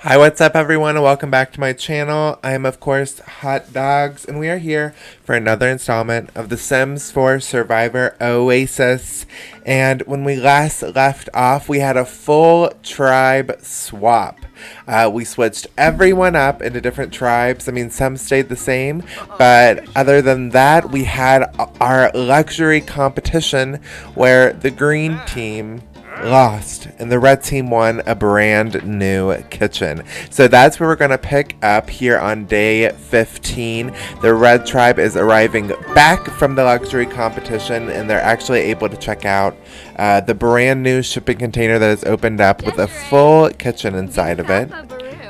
Hi, what's up, everyone, and welcome back to my channel. I am, of course, Hot Dogs, and we are here for another installment of The Sims 4 Survivor Oasis. And when we last left off, we had a full tribe swap. We switched everyone up into different tribes. I mean, some stayed the same, but other than that, we had our luxury competition where the green team lost and the red team won a brand new kitchen. So that's where we're going to pick up here on day 15. The red tribe is arriving back from the luxury competition, and they're actually able to check out the brand new shipping container that is opened up with a full kitchen inside of it.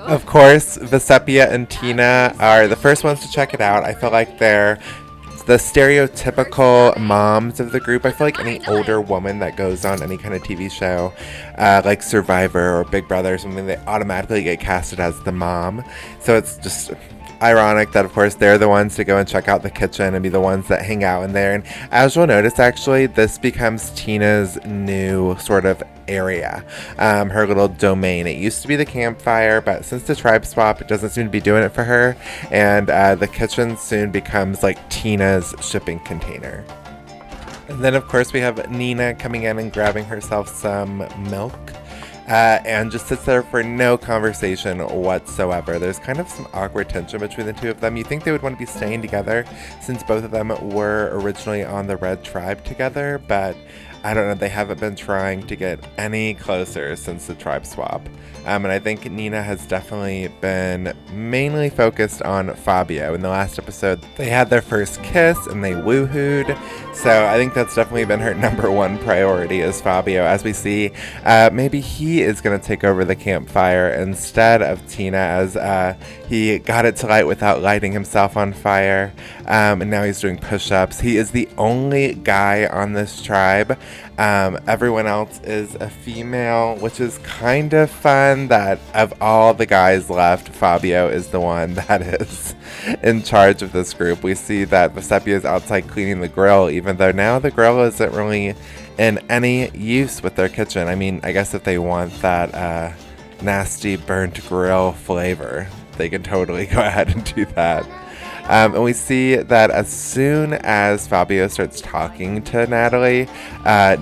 Of course, Vesepia and Tina are the first ones to check it out. I feel like they're the stereotypical moms of the group. I feel like any older woman that goes on any kind of TV show, like Survivor or Big Brother or something, they automatically get casted as the mom. So it's just ironic that, of course, they're the ones to go and check out the kitchen and be the ones that hang out in there. And as you'll notice, actually, this becomes Tina's new sort of area, her little domain. It used to be the campfire, but since the tribe swap, it doesn't seem to be doing it for her. And the kitchen soon becomes like Tina's shipping container. And then, of course, we have Nina coming in and grabbing herself some milk. And just sits there for no conversation whatsoever. There's kind of some awkward tension between the two of them. You think they would want to be staying together since both of them were originally on the red tribe together, but I don't know, they haven't been trying to get any closer since the tribe swap. And I think Nina has definitely been mainly focused on Fabio. In the last episode, they had their first kiss and they woohooed. So I think that's definitely been her number one priority is Fabio. As we see, maybe he is going to take over the campfire instead of Tina, as he got it to light without lighting himself on fire. And now he's doing push-ups. He is the only guy on this tribe. Everyone else is a female, which is kind of fun that of all the guys left, Fabio is the one that is in charge of this group. We see that Vesepia is outside cleaning the grill, even though now the grill isn't really in any use with their kitchen. I mean, I guess if they want that nasty burnt grill flavor, they can totally go ahead and do that. And we see that as soon as Fabio starts talking to Natalie,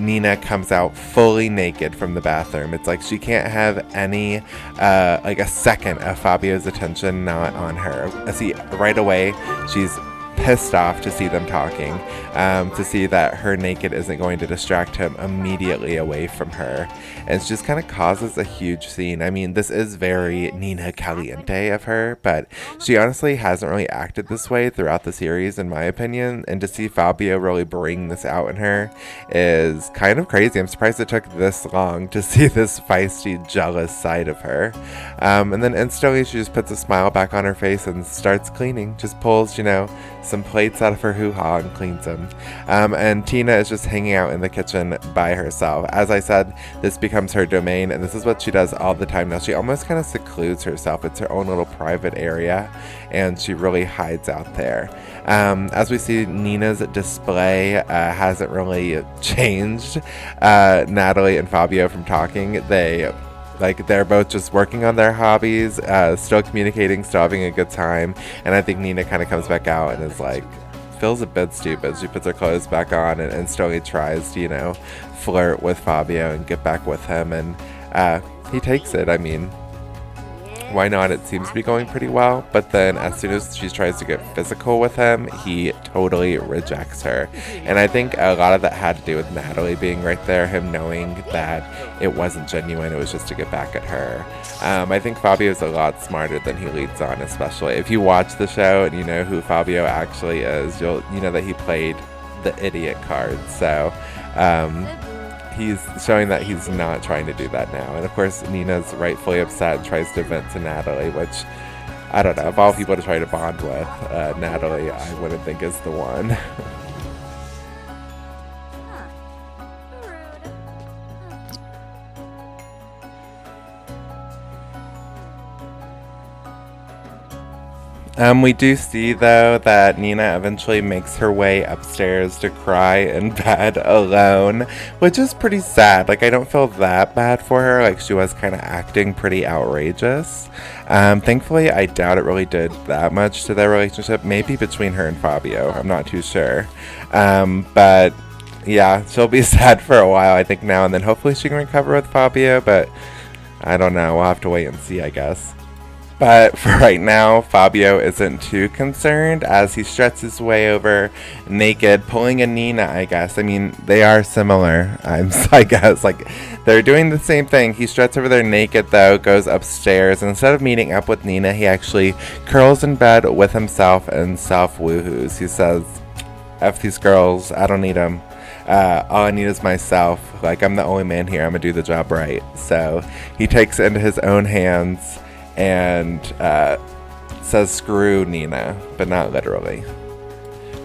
Nina comes out fully naked from the bathroom. It's like she can't have any, like a second of Fabio's attention not on her. I see right away she's pissed off to see them talking, to see that her naked isn't going to distract him immediately away from her. And it just kind of causes a huge scene. I mean, this is very Nina Caliente of her, but she honestly hasn't really acted this way throughout the series, in my opinion. And to see Fabio really bring this out in her is kind of crazy. I'm surprised it took this long to see this feisty, jealous side of her. And then instantly she just puts a smile back on her face and starts cleaning. Just pulls, some plates out of her hoo-ha and cleans them. And Tina is just hanging out in the kitchen by herself. As I said, this becomes her domain, and this is what she does all the time now. She almost kind of secludes herself. It's her own little private area, and she really hides out there. As we see, Nina's display hasn't really changed Natalie and Fabio from talking. They're both just working on their hobbies, still communicating, still having a good time. And I think Nina kind of comes back out and is like, feels a bit stupid. She puts her clothes back on and slowly tries to, flirt with Fabio and get back with him. And he takes it. I mean, why not? It seems to be going pretty well. But then as soon as she tries to get physical with him, he totally rejects her. And I think a lot of that had to do with Natalie being right there, him knowing that it wasn't genuine, it was just to get back at her. I think Fabio is a lot smarter than he leads on, especially. If you watch the show and you know who Fabio actually is, you know that he played the idiot card. So, he's showing that he's not trying to do that now. And of course, Nina's rightfully upset and tries to vent to Natalie, which, I don't know, of all people to try to bond with, Natalie, I wouldn't think is the one. We do see, though, that Nina eventually makes her way upstairs to cry in bed alone, which is pretty sad. Like, I don't feel that bad for her. Like, she was kind of acting pretty outrageous. Thankfully, I doubt it really did that much to their relationship. Maybe between her and Fabio. I'm not too sure. But, yeah, she'll be sad for a while, I think, now and then. Hopefully she can recover with Fabio, but I don't know. We'll have to wait and see, I guess. But for right now, Fabio isn't too concerned as he stretches his way over naked, pulling a Nina, I guess. I mean, they are similar, I guess. Like, they're doing the same thing. He struts over there naked, though, goes upstairs, and instead of meeting up with Nina, he actually curls in bed with himself and self-woohoos. He says, F these girls, I don't need them. All I need is myself. Like, I'm the only man here. I'm gonna do the job right. So he takes it into his own hands and says screw Nina, but not literally.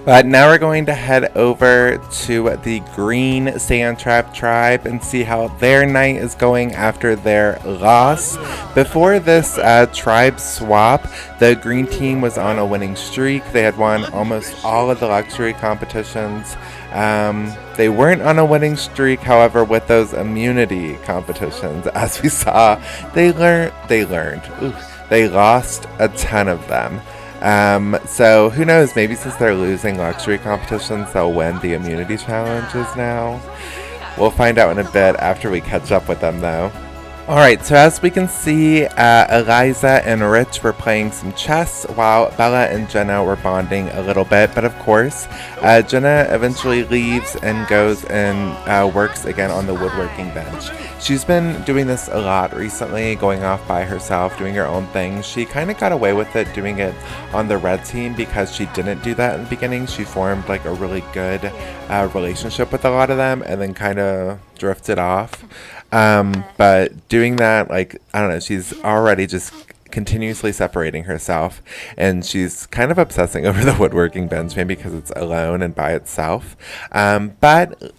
But now we're going to head over to the Green Sand Trap tribe and see how their night is going after their loss. Before this tribe swap, the green team was on a winning streak. They had won almost all of the luxury competitions. They weren't on a winning streak, however, with those immunity competitions. As we saw, they lost a ton of them. So who knows, maybe since they're losing luxury competitions, they'll win the immunity challenges now. We'll find out in a bit after we catch up with them, though. Alright, so as we can see, Eliza and Rich were playing some chess while Bella and Jenna were bonding a little bit. But of course, Jenna eventually leaves and goes and works again on the woodworking bench. She's been doing this a lot recently, going off by herself, doing her own thing. She kind of got away with it doing it on the red team because she didn't do that in the beginning. She formed like a really good relationship with a lot of them and then kind of drifted off. But doing that, like, I don't know, she's already just continuously separating herself, and she's kind of obsessing over the woodworking bench, maybe because it's alone and by itself. But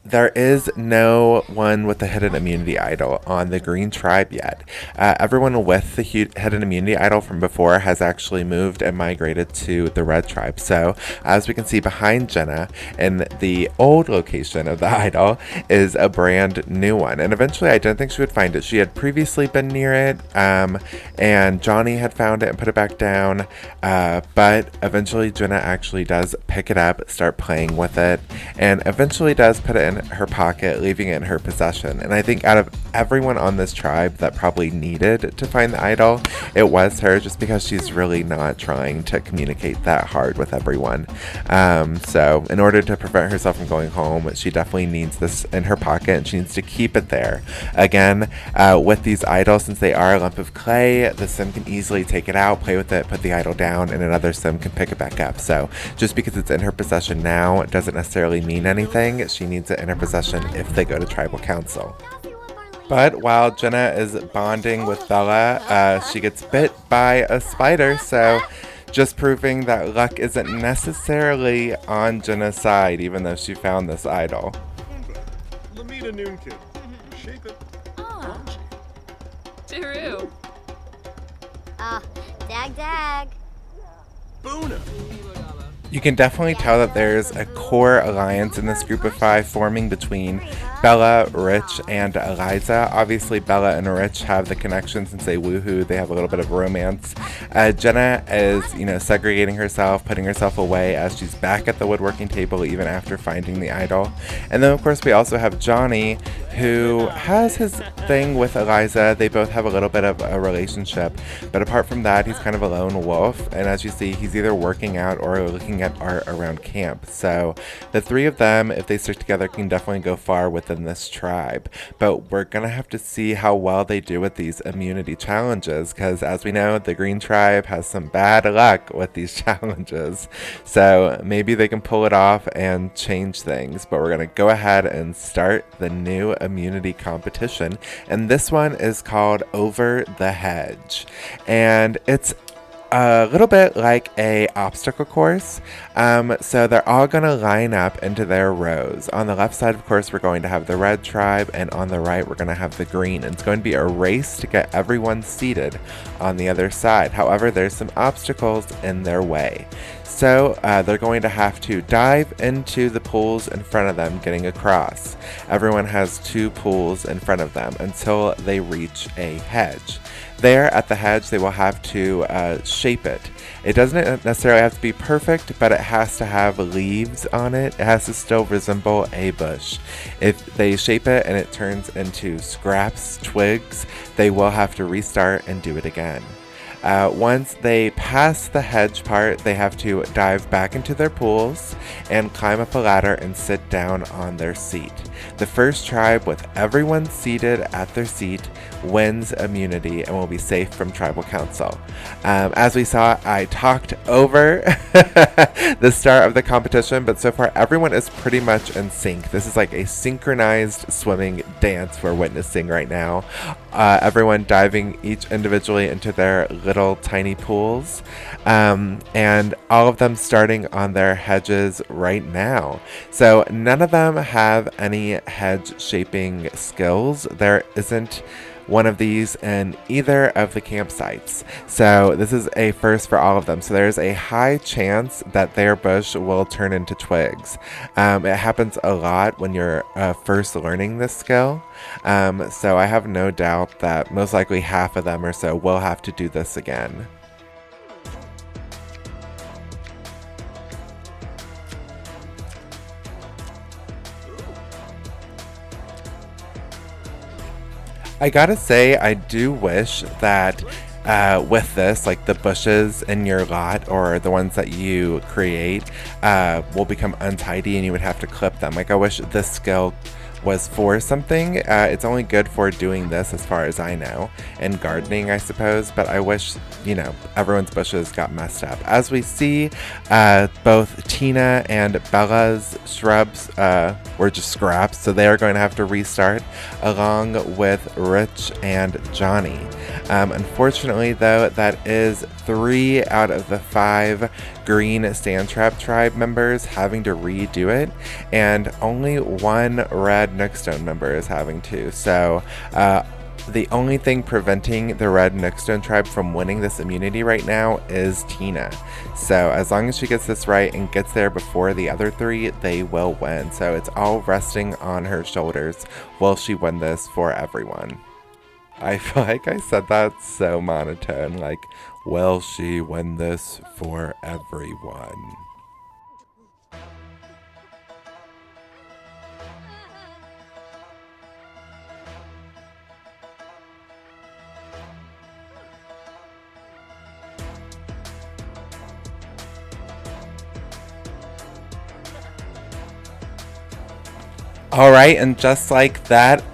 there is no one with a hidden immunity idol on the Green Tribe yet. Everyone with the hidden immunity idol from before has actually moved and migrated to the Red Tribe. So, as we can see behind Jenna, in the old location of the idol is a brand new one. And eventually, I don't think she would find it. She had previously been near it, and Johnny had found it and put it back down. But eventually, Jenna actually does pick it up, start playing with it, and eventually does put it in her pocket, leaving it in her possession. And I think out of everyone on this tribe that probably needed to find the idol, it was her, just because she's really not trying to communicate that hard with everyone. So in order to prevent herself from going home, she definitely needs this in her pocket, and she needs to keep it there. Again, with these idols, since they are a lump of clay, the sim can easily take it out, play with it, put the idol down, and another sim can pick it back up. So just because it's in her possession now doesn't necessarily mean anything. She needs it in her possession if they go to tribal council. But while Jenna is bonding with Bella, she gets bit by a spider, so just proving that luck isn't necessarily on Jenna's side, even though she found this idol. Lamita Noon Kid. Shape it. Taru. Dag. Boona. You can definitely tell that there's a core alliance in this group of 5 forming between Bella, Rich, and Eliza. Obviously, Bella and Rich have the connection since they woohoo. They have a little bit of romance. Jenna is, segregating herself, putting herself away as she's back at the woodworking table even after finding the idol. And then, of course, we also have Johnny, who has his thing with Eliza. They both have a little bit of a relationship. But apart from that, he's kind of a lone wolf. And as you see, he's either working out or looking at art around camp. So the 3 of them, if they stick together, can definitely go far within this tribe. But we're gonna have to see how well they do with these immunity challenges, because as we know, the Green Tribe has some bad luck with these challenges. So maybe they can pull it off and change things. But we're gonna go ahead and start the new immunity competition, and this one is called Over the Hedge, and it's a little bit like a obstacle course. So they're all going to line up into their rows. On the left side, of course, we're going to have the red tribe, and on the right, we're going to have the green. And it's going to be a race to get everyone seated on the other side. However, there's some obstacles in their way. So they're going to have to dive into the pools in front of them, getting across. Everyone has 2 pools in front of them until they reach a hedge. There at the hedge, they will have to shape it. It doesn't necessarily have to be perfect, but it has to have leaves on it. It has to still resemble a bush. If they shape it and it turns into scraps, twigs, they will have to restart and do it again. Once they pass the hedge part, they have to dive back into their pools and climb up a ladder and sit down on their seat. The first tribe with everyone seated at their seat wins immunity and will be safe from tribal council. As we saw, I talked over the start of the competition, but so far everyone is pretty much in sync. This is like a synchronized swimming dance we're witnessing right now. Everyone diving each individually into their little tiny pools, and all of them starting on their hedges right now. So none of them have any hedge shaping skills. There isn't one of these in either of the campsites. So this is a first for all of them. So there's a high chance that their bush will turn into twigs. It happens a lot when you're first learning this skill. So I have no doubt that most likely half of them or so will have to do this again. I gotta say, I do wish that with this, like the bushes in your lot or the ones that you create will become untidy and you would have to clip them. Like, I wish this skill was for something. It's only good for doing this as far as I know, and gardening, I suppose, but I wish, everyone's bushes got messed up. As we see, both Tina and Bella's shrubs were just scraps, so they are going to have to restart, along with Rich and Johnny. Unfortunately, though, that is 3 out of the 5 green sand trap tribe members having to redo it, and only 1 red Nookstone member is having to. So the only thing preventing the red Nookstone tribe from winning this immunity right now is Tina. So as long as she gets this right and gets there before the other 3, they will win. So it's all resting on her shoulders. Will she win this for everyone? I feel like I said that so monotone, like, will she win this for everyone? All right, and just like that,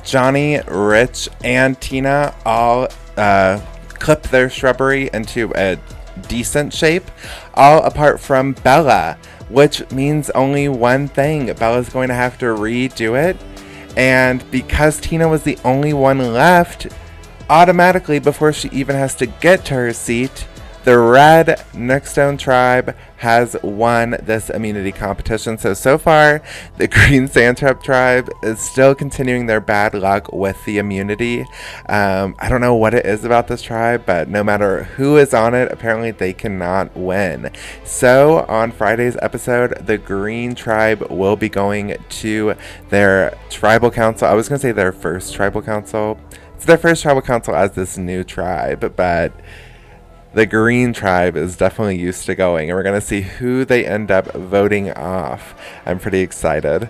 Johnny, Rich, and Tina all clip their shrubbery into a decent shape, all apart from Bella, which means only one thing. Bella's going to have to redo it, and because Tina was the only one left, automatically, before she even has to get to her seat, the red Nookstone tribe has won this immunity competition. So far, the green sand trap tribe is still continuing their bad luck with the immunity. I don't know what it is about this tribe, but no matter who is on it, apparently they cannot win. So on Friday's episode, the green tribe will be going to their tribal council. I was going to say their first tribal council. It's their first tribal council as this new tribe, but the green tribe is definitely used to going, and we're going to see who they end up voting off. I'm pretty excited.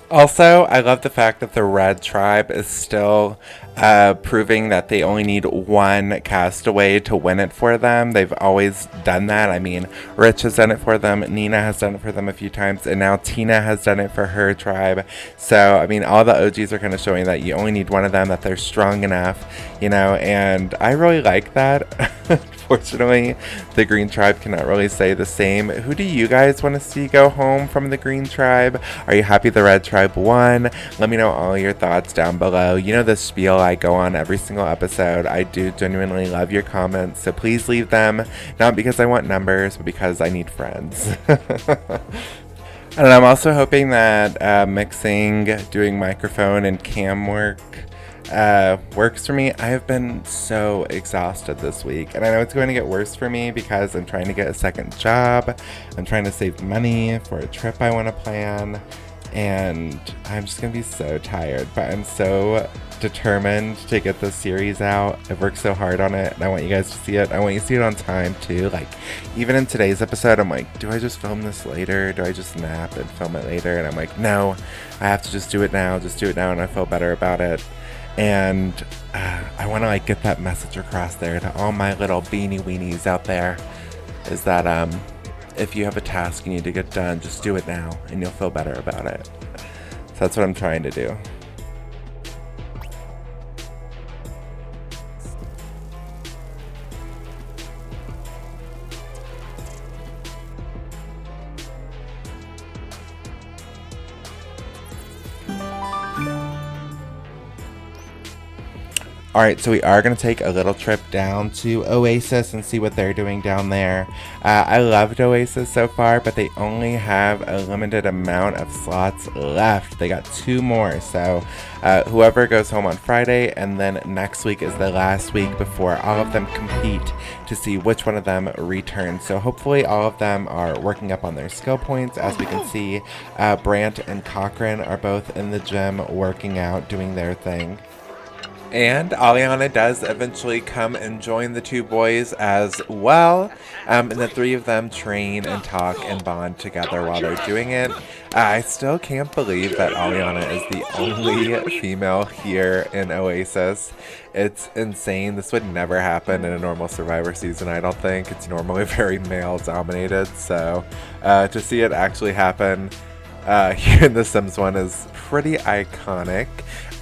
Also, I love the fact that the red tribe is still proving that they only need 1 castaway to win it for them. They've always done that. I mean, Rich has done it for them, Nina has done it for them a few times, and now Tina has done it for her tribe. So, I mean, all the OGs are kind of showing that you only need 1 of them, that they're strong enough, and I really like that. Unfortunately, the green tribe cannot really say the same. Who do you guys want to see go home from the green tribe? Are you happy the red tribe won? Let me know all your thoughts down below. You know the spiel I go on every single episode. I do genuinely love your comments, so please leave them, not because I want numbers, but because I need friends. And I'm also hoping that mixing, doing microphone and cam work works for me. I have been so exhausted this week, and I know it's going to get worse for me because I'm trying to get a second job. I'm trying to save money for a trip I want to plan, and I'm just going to be so tired, but I'm so determined to get this series out. I've worked so hard on it, and I want you guys to see it. I want you to see it on time too. Like, even in today's episode, I'm like, do I just film this later? Do I just nap and film it later? And I'm like, no, I have to just do it now, and I feel better about it. And I want to like get that message across there to all my little beanie weenies out there, is that if you have a task you need to get done, just do it now and you'll feel better about it. So that's what I'm trying to do. Alright, so we are going to take a little trip down to Oasis and see what they're doing down there. I loved Oasis so far, but they only have a limited amount of slots left. They got 2 more, so whoever goes home on Friday, and then next week is the last week before all of them compete to see which one of them returns. So hopefully all of them are working up on their skill points. As we can see, Brant and Cochran are both in the gym working out, doing their thing. And Aliana does eventually come and join the 2 boys as well. And the 3 of them train and talk and bond together while they're doing it. I still can't believe that Aliana is the only female here in Oasis. It's insane. This would never happen in a normal Survivor season, I don't think. It's normally very male dominated. So to see it actually happen here in the Sims 1 is pretty iconic.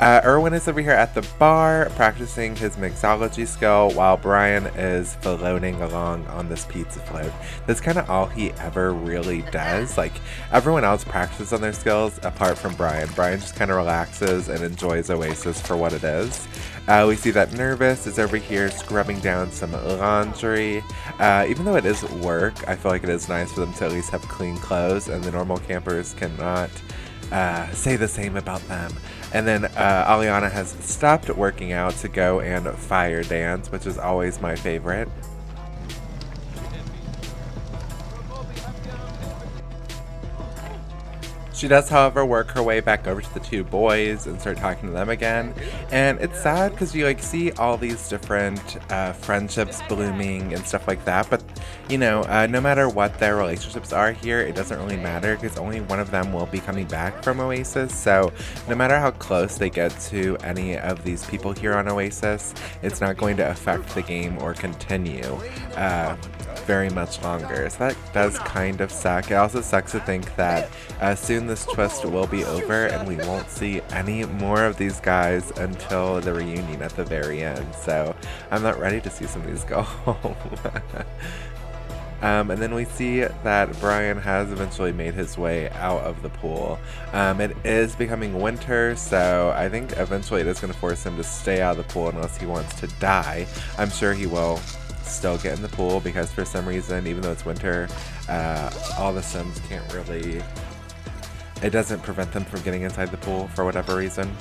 Erwin is over here at the bar practicing his mixology skill while Brian is floating along on this pizza float. That's kind of all he ever really does. Like, everyone else practices on their skills apart from Brian. Brian just kind of relaxes and enjoys Oasis for what it is. We see that Nervous is over here scrubbing down some laundry. Even though it is work, I feel like it is nice for them to at least have clean clothes, and the normal campers cannot say the same about them. And then Aliana has stopped working out to go and fire dance, which is always my favorite. She does, however, work her way back over to the 2 boys and start talking to them again. And it's sad because you like see all these different friendships blooming and stuff like that. But, you know, no matter what their relationships are here, it doesn't really matter because only one of them will be coming back from Oasis. So no matter how close they get to any of these people here on Oasis, it's not going to affect the game or continue very much longer. So that does kind of suck. It also sucks to think that soon this twist will be over and we won't see any more of these guys until the reunion at the very end. So I'm not ready to see some of these go home. And then we see that Brian has eventually made his way out of the pool. It is becoming winter, so I think eventually it is going to force him to stay out of the pool unless he wants to die. I'm sure he will still get in the pool because for some reason, even though it's winter, all the Sims can't really... It doesn't prevent them from getting inside the pool for whatever reason.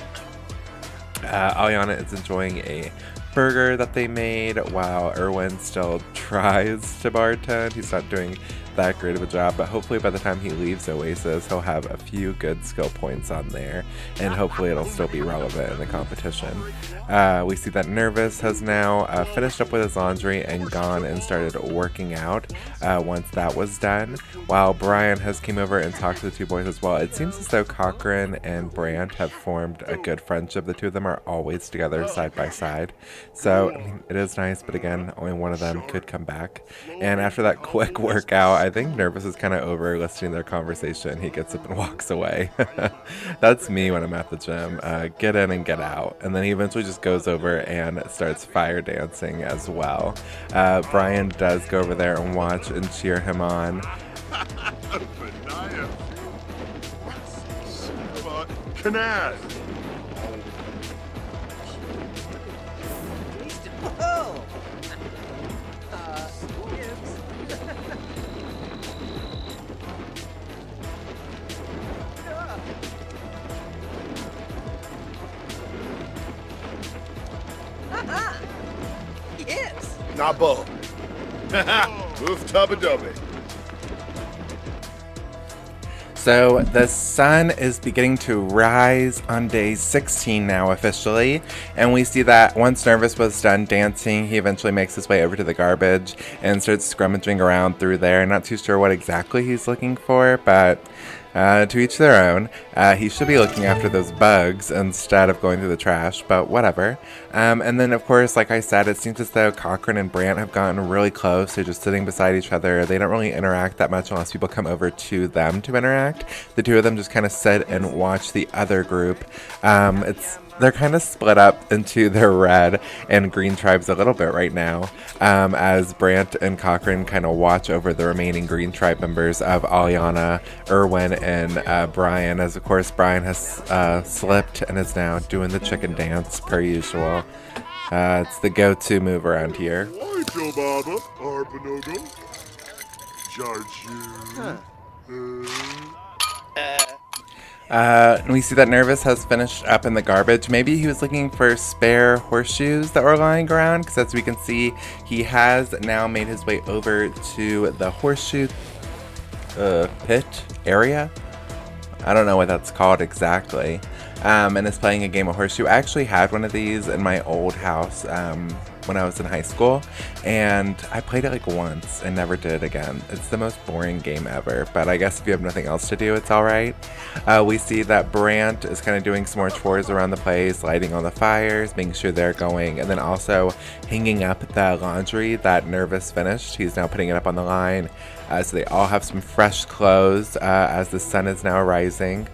Aliana is enjoying a burger that they made while Erwin still tries to bartend. He's not doing that great of a job, but hopefully by the time he leaves Oasis, he'll have a few good skill points on there, and hopefully it'll still be relevant in the competition. We see that Nervous has now finished up with his laundry and gone and started working out once that was done, while Brian has came over and talked to the 2 boys as well. It seems as though Cochran and Brant have formed a good friendship. The 2 of them are always together side by side, so I mean, it is nice, but again, only one of them could come back. And after that quick workout, I think Nervous is kind of over listening to their conversation. He gets up and walks away. That's me when I'm at the gym. Get in and get out. And then he eventually just goes over and starts fire dancing as well. Brian does go over there and watch and cheer him on. Nabo. Oof tubba dubby. So the sun is beginning to rise on day 16 now officially, and we see that once Nervous was done dancing, he eventually makes his way over to the garbage and starts scrummaging around through there. Not too sure what exactly he's looking for, but to each their own. He should be looking after those bugs instead of going through the trash, but whatever. And then, of course, like I said, it seems as though Cochrane and Brant have gotten really close. They're just sitting beside each other. They don't really interact that much unless people come over to them to interact. The two of them just kind of sit and watch the other group. They're kind of split up into their red and green tribes a little bit right now, as Brant and Cochrane kind of watch over the remaining green tribe members of Aliana, Erwin, and Brian, as of course Brian has slipped and is now doing the chicken dance per usual. It's the go-to move around here. Why, Joe Baba? Arpanogo? Jarju. And we see that Nervous has finished up in the garbage. Maybe he was looking for spare horseshoes that were lying around, because as we can see, he has now made his way over to the horseshoe pit area. I don't know what that's called exactly. And is playing a game of horseshoe. I actually had one of these in my old house when I was in high school, and I played it like once and never did it again. It's the most boring game ever, but I guess if you have nothing else to do, it's alright. We see that Brant is kind of doing some more chores around the place, lighting on the fires, making sure they're going, and then also hanging up the laundry that Nervous finished. He's now putting it up on the line, so they all have some fresh clothes as the sun is now rising.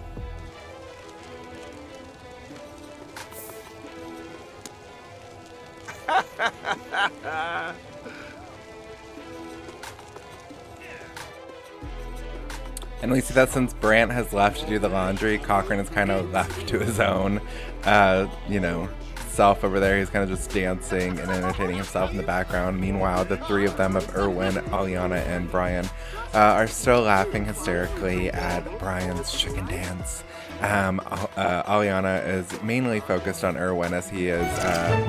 And we see that since Brant has left to do the laundry, Cochrane is kind of left to his own, self over there. He's kind of just dancing and entertaining himself in the background. Meanwhile, the three of them of Erwin, Aliana, and Brian are still laughing hysterically at Brian's chicken dance. Aliana is mainly focused on Erwin as he is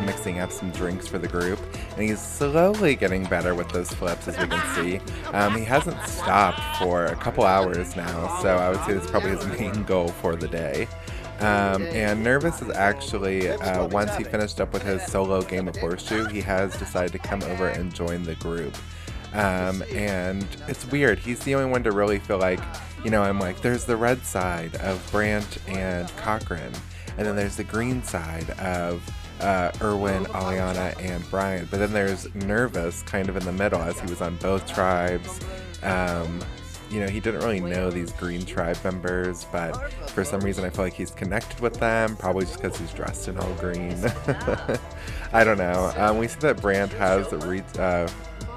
mixing up some drinks for the group, and he's slowly getting better with those flips, as we can see. He hasn't stopped for a couple hours now, so I would say that's probably his main goal for the day. And Nervous is actually, once he finished up with his solo game of horseshoe, he has decided to come over and join the group. And it's weird. He's the only one to really feel like, I'm like, there's the red side of Brant and Cochrane, and then there's the green side of Erwin, Aliana, and Brian. But then there's Nervous kind of in the middle, as he was on both tribes. He didn't really know these green tribe members, but for some reason I feel like he's connected with them, probably just because he's dressed in all green. I don't know. We see that Brant has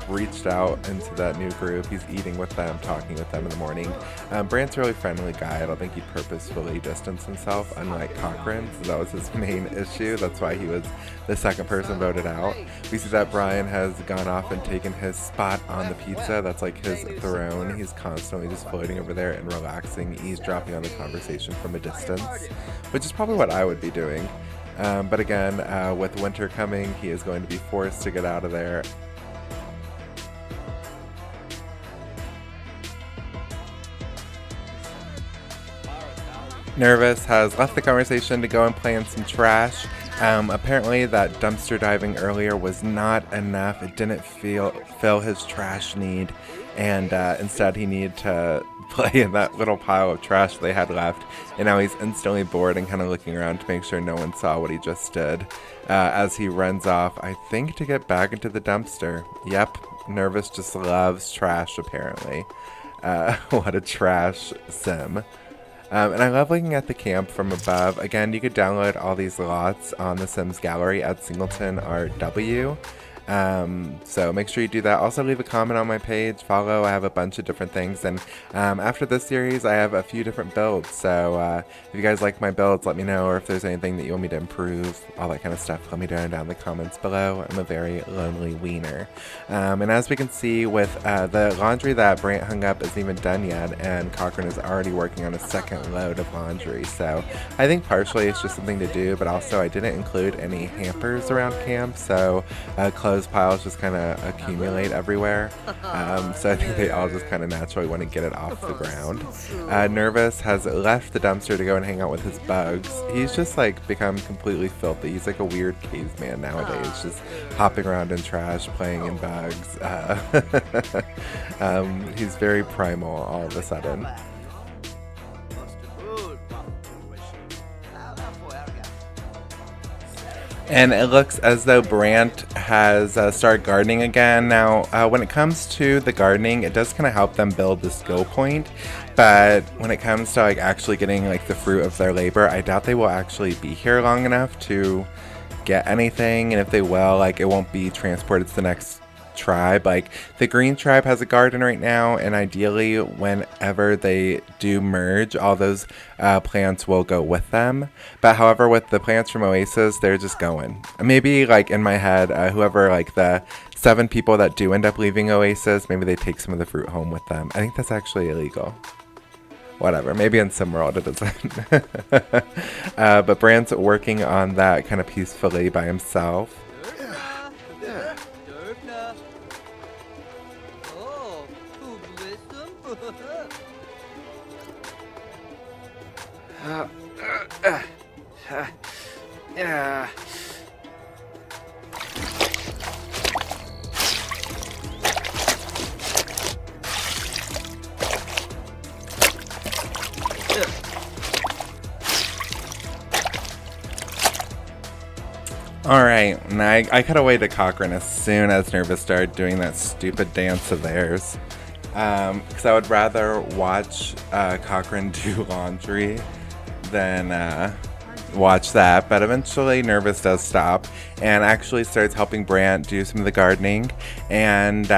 reached out into that new group. He's eating with them, talking with them in the morning. Brant's a really friendly guy. I don't think he purposefully distanced himself, unlike Cochrane, so that was his main issue. That's why he was the second person voted out. We see that Brian has gone off and taken his spot on the pizza. That's like his throne. He's constantly just floating over there and relaxing, eavesdropping on the conversation from a distance, which is probably what I would be doing. But again, with winter coming, he is going to be forced to get out of there. Nervous has left the conversation to go and play in some trash. Apparently that dumpster diving earlier was not enough. It didn't fill his trash need, and instead he needed to play in that little pile of trash they had left, and now he's instantly bored and kind of looking around to make sure no one saw what he just did, as he runs off, I think, to get back into the dumpster. Yep, Nervous just loves trash, apparently. What a trash sim. And I love looking at the camp from above. Again, you could download all these lots on the Sims Gallery at Singleton RW. So make sure you do that. Also leave a comment on my page, follow. I have a bunch of different things, and after this series I have a few different builds, so if you guys like my builds, let me know, or if there's anything that you want me to improve, all that kind of stuff, let me know down in the comments below. I'm a very lonely wiener. And as we can see with the laundry that Brant hung up isn't even done yet, and Cochrane is already working on a second load of laundry, so I think partially it's just something to do, but also I didn't include any hampers around camp, so clothes clothes piles just kind of accumulate everywhere. So I think they all just kind of naturally want to get it off the ground. Nervous has left the dumpster to go and hang out with his bugs. He's just like become completely filthy. He's like a weird caveman nowadays, just hopping around in trash, playing in bugs. He's very primal all of a sudden. And it looks as though Brant has started gardening again. Now, when it comes to the gardening, it does kind of help them build the skill point. But when it comes to like actually getting like the fruit of their labor, I doubt they will actually be here long enough to get anything. And if they will, like it won't be transported to the next tribe. Like the green tribe has a garden right now, and ideally whenever they do merge, all those plants will go with them. But however, with the plants from Oasis, they're just going. Maybe like in my head, whoever like the 7 people that do end up leaving Oasis, maybe they take some of the fruit home with them. I think that's actually illegal. Whatever, maybe in some world it isn't. But Brand's working on that kind of peacefully by himself. Alright, and I cut away to Cochrane as soon as Nervous started doing that stupid dance of theirs. Because I would rather watch Cochrane do laundry than watch that. But eventually Nervous does stop and actually starts helping Brant do some of the gardening. And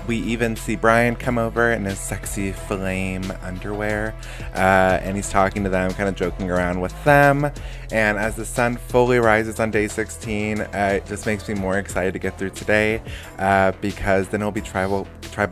we even see Brian come over in his sexy flame underwear. And he's talking to them, kind of joking around with them. And as the sun fully rises on day 16, it just makes me more excited to get through today, because then it'll be Tribal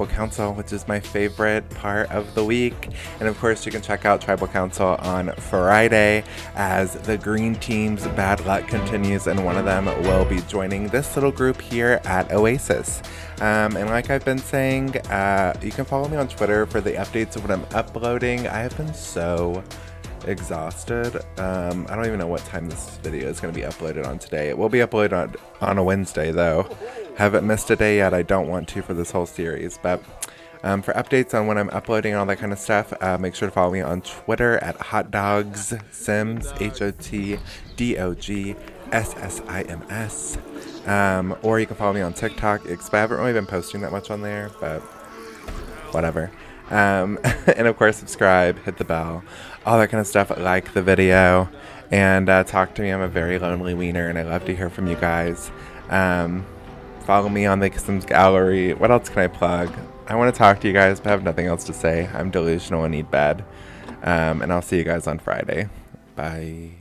Council, which is my favorite part of the week. And of course, you can check out Tribal Council on Friday as the green team's bad luck continues, and one of them will be joining this little group here at Oasis. And like I've been saying, you can follow me on Twitter for the updates of what I'm uploading. I have been so exhausted. I don't even know what time this video is going to be uploaded on today. It will be uploaded on a Wednesday though. Haven't missed a day yet. I don't want to for this whole series, but for updates on when I'm uploading and all that kind of stuff, make sure to follow me on Twitter at HotDogsSims, HotDogsSims. Or you can follow me on TikTok, because I haven't really been posting that much on there, but whatever. And of course, subscribe, hit the bell, all that kind of stuff. Like the video, and talk to me. I'm a very lonely wiener, and I love to hear from you guys. Follow me on the Sims Gallery. What else can I plug? I want to talk to you guys, but I have nothing else to say. I'm delusional and need bed. And I'll see you guys on Friday. Bye.